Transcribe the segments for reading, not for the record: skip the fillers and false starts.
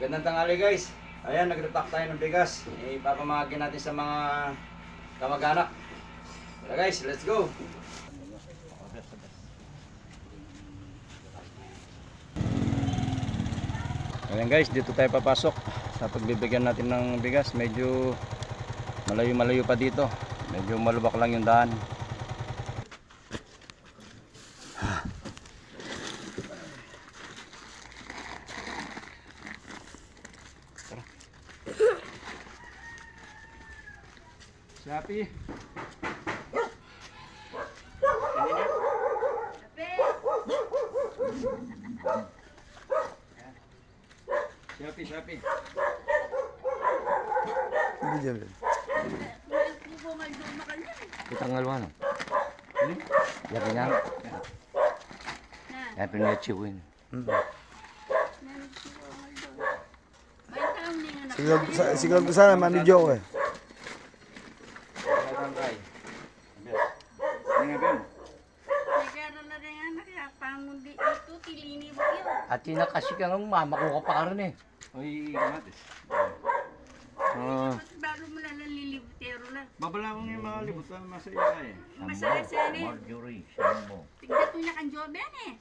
Magandang tanghali guys. Ayan, nag-repack tayo ng bigas. Ipapamahagi natin sa mga kamag-anak. Tara guys, let's go! Ayan guys, dito tayo papasok sa pagbibigyan natin ng bigas. Medyo malayo-malayo pa dito. Medyo malubak lang yung daan. Sapi. Sapi. Hindi dyan. Kita ngaluan. Yakin na. Yan pinag-chiwin. Siguro sana manidyo ko eh. At tina kasi kang mamakuha pa ka rin eh. Oy, kamatis. Bago mo lang nalilibutero na. Babalawang yung mga libutan masaya eh. Masarap siya eh. Marjorie, Sambo. Tignan mo na kang Joben eh.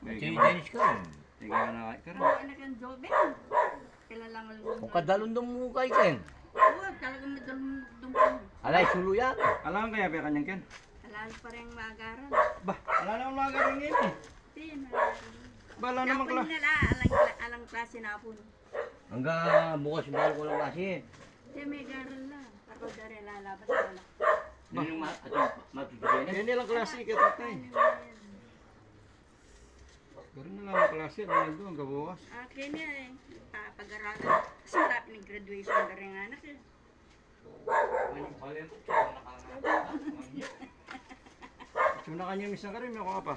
Dennis ka rin. Tingnan mo na ka rin. Oo, anak kang Joben. Kilala nga lang. Kung kadalundong mo kay Ken. Oo, talagang madalong. Alay, sulo yan. Alam kaya pa kanyang Ken? Alala pa rin mag-aaral. Bah, wala naman mga galing ngayon eh. Tin, Bala naman kapag kala. nila, alang klase na po. Hanggang bukas bago ko lang kasi. Siya may garal lang. Ako dari lalabas ko lang. Yun yung matutugay Yan nilang klase ka tatay. Gano'n na lang ang klase. Ano doon, gabukas. Akin niya eh. Pag-aralan. Kasi marami ng graduation na rin anak eh. Suna kanya misa ka rin, may ako ka pa.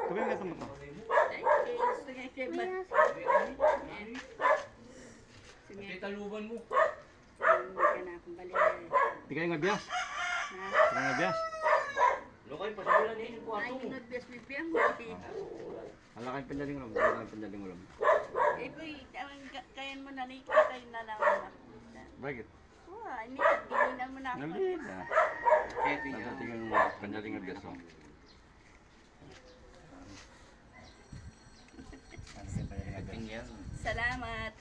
Kami nga ito. Ay, gusto niya siya ba? Sige, Taluban mo. hindi ka na akong balik. Di kayo nga biyas. Ha? Di nga biyas. Lokay, pasimulan eh. Yung kwarto Ay, mo. ginod-best bibiyang mo. Hala kayong pandaling ulam. Hala kayong pandaling ulam. Eh, boy, kaya mo na nakikita yung nalaman. Bakit? Wow, dininan mo na ako. Nalit na. Sa tingin mo, pandaling nga biyas. Tingnan. Salamat.